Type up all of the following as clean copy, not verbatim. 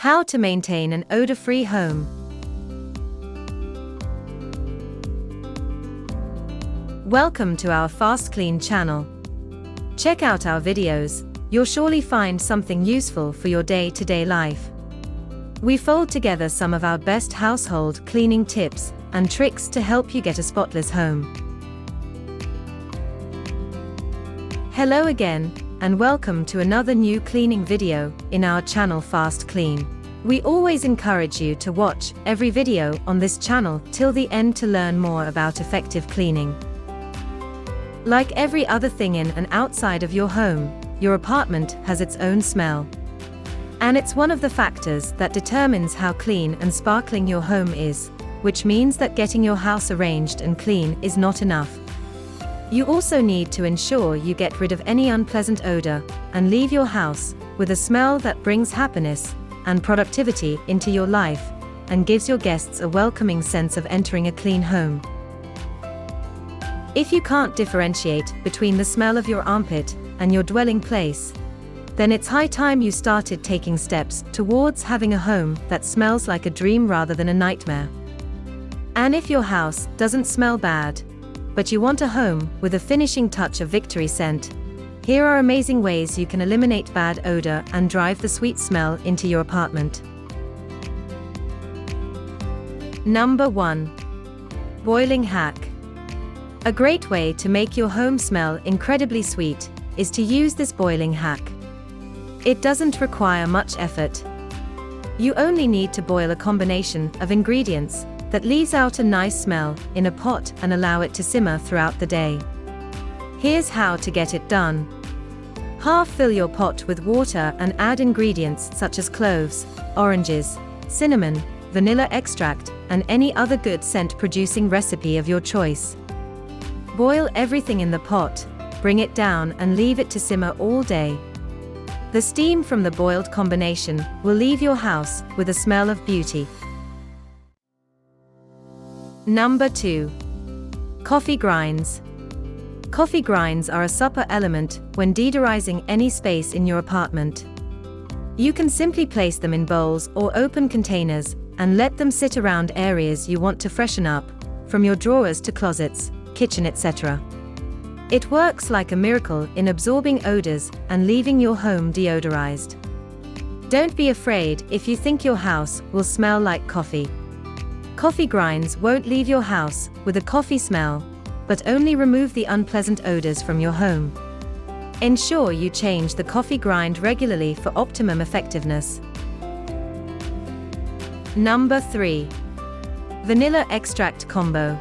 How to maintain an odor-free home. Welcome to our FastKlean channel. Check out our videos, you'll surely find something useful for your day-to-day life. We fold together some of our best household cleaning tips and tricks to help you get a spotless home. Hello again, and welcome to another new cleaning video in our channel FastKlean. We always encourage you to watch every video on this channel till the end to learn more about effective cleaning. Like every other thing in and outside of your home, your apartment has its own smell. And it's one of the factors that determines how clean and sparkling your home is, which means that getting your house arranged and clean is not enough. You also need to ensure you get rid of any unpleasant odor and leave your house with a smell that brings happiness and productivity into your life and gives your guests a welcoming sense of entering a clean home. If you can't differentiate between the smell of your armpit and your dwelling place, then it's high time you started taking steps towards having a home that smells like a dream rather than a nightmare. And if your house doesn't smell bad, but you want a home with a finishing touch of victory scent, here are amazing ways you can eliminate bad odor and drive the sweet smell into your apartment. Number 1. Boiling hack. A great way to make your home smell incredibly sweet is to use this boiling hack. It doesn't require much effort. You only need to boil a combination of ingredients that leaves out a nice smell in a pot and allow it to simmer throughout the day. Here's how to get it done. Half fill your pot with water and add ingredients such as cloves, oranges, cinnamon, vanilla extract, and any other good scent-producing recipe of your choice. Boil everything in the pot, bring it down and leave it to simmer all day. The steam from the boiled combination will leave your house with a smell of beauty. Number 2. Coffee grinds. Coffee grinds are a super element when deodorizing any space in your apartment. You can simply place them in bowls or open containers and let them sit around areas you want to freshen up, from your drawers to closets, kitchen, etc. It works like a miracle in absorbing odors and leaving your home deodorized. Don't be afraid if you think your house will smell like coffee. Coffee grinds won't leave your house with a coffee smell, but only remove the unpleasant odors from your home. Ensure you change the coffee grind regularly for optimum effectiveness. Number 3. Vanilla extract combo.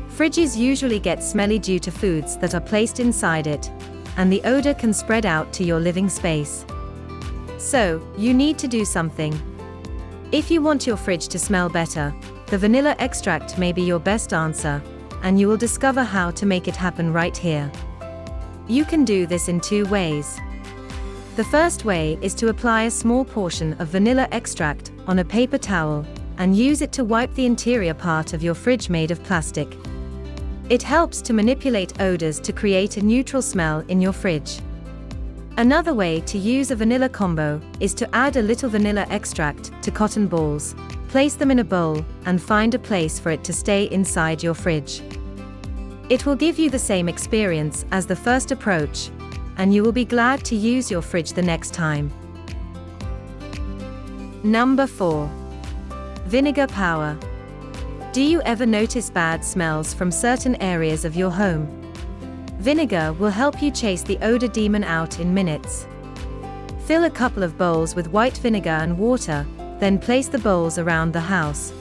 Fridges usually get smelly due to foods that are placed inside it, and the odor can spread out to your living space. So, you need to do something. If you want your fridge to smell better, the vanilla extract may be your best answer, and you will discover how to make it happen right here. You can do this in 2 ways. The first way is to apply a small portion of vanilla extract on a paper towel and use it to wipe the interior part of your fridge made of plastic. It helps to manipulate odors to create a neutral smell in your fridge. Another way to use a vanilla combo is to add a little vanilla extract to cotton balls, place them in a bowl, and find a place for it to stay inside your fridge. It will give you the same experience as the first approach, and you will be glad to use your fridge the next time. Number 4. Vinegar Power. Do you ever notice bad smells from certain areas of your home? Vinegar will help you chase the odor demon out in minutes. Fill a couple of bowls with white vinegar and water, then place the bowls around the house.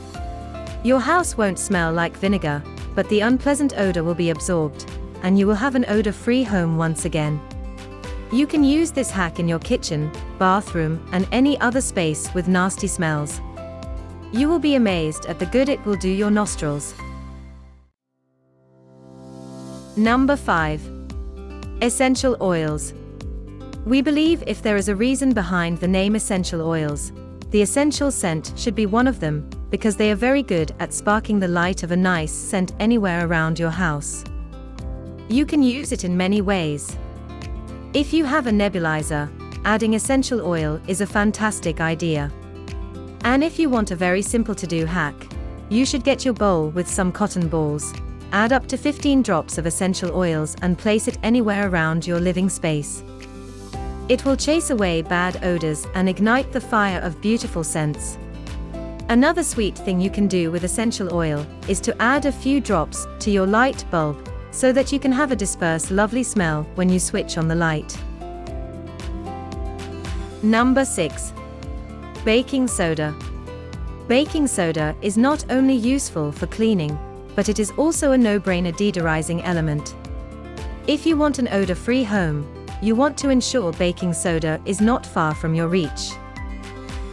Your house won't smell like vinegar, but the unpleasant odor will be absorbed, and you will have an odor-free home once again. You can use this hack in your kitchen, bathroom, and any other space with nasty smells. You will be amazed at the good it will do your nostrils. Number 5. Essential oils. We believe if there is a reason behind the name essential oils, the essential scent should be one of them, because they are very good at sparking the light of a nice scent anywhere around your house. You can use it in many ways. If you have a nebulizer, adding essential oil is a fantastic idea. And if you want a very simple to-do hack, you should get your bowl with some cotton balls, add up to 15 drops of essential oils and place it anywhere around your living space. It will chase away bad odors and ignite the fire of beautiful scents. Another sweet thing you can do with essential oil is to add a few drops to your light bulb so that you can have a dispersed lovely smell when you switch on the light. Number 6. Baking soda. Baking soda is not only useful for cleaning, but it is also a no-brainer deodorizing element. If you want an odor-free home, you want to ensure baking soda is not far from your reach.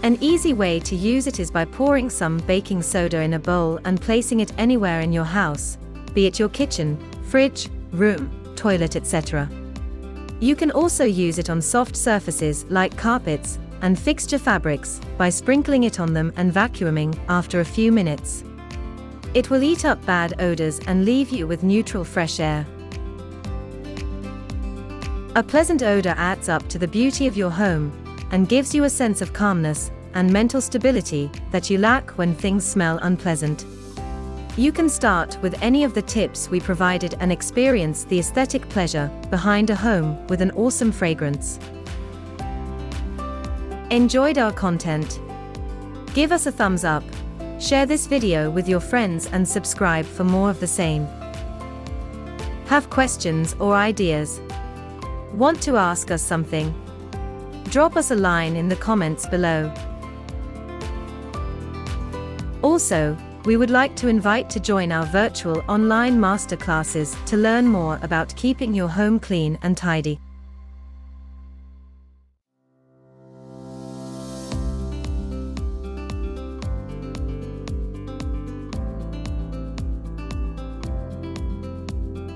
An easy way to use it is by pouring some baking soda in a bowl and placing it anywhere in your house, be it your kitchen, fridge, room, toilet, etc. You can also use it on soft surfaces like carpets and fixture fabrics by sprinkling it on them and vacuuming after a few minutes. It will eat up bad odors and leave you with neutral fresh air. A pleasant odor adds up to the beauty of your home and gives you a sense of calmness and mental stability that you lack when things smell unpleasant. You can start with any of the tips we provided and experience the aesthetic pleasure behind a home with an awesome fragrance. Enjoyed our content? Give us a thumbs up, share this video with your friends and subscribe for more of the same. Have questions or ideas? Want to ask us something? Drop us a line in the comments below. Also, we would like to invite to join our virtual online masterclasses to learn more about keeping your home clean and tidy.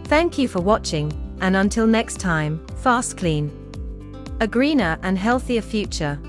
Thank you for watching, and until next time, FastKlean. A greener and healthier future.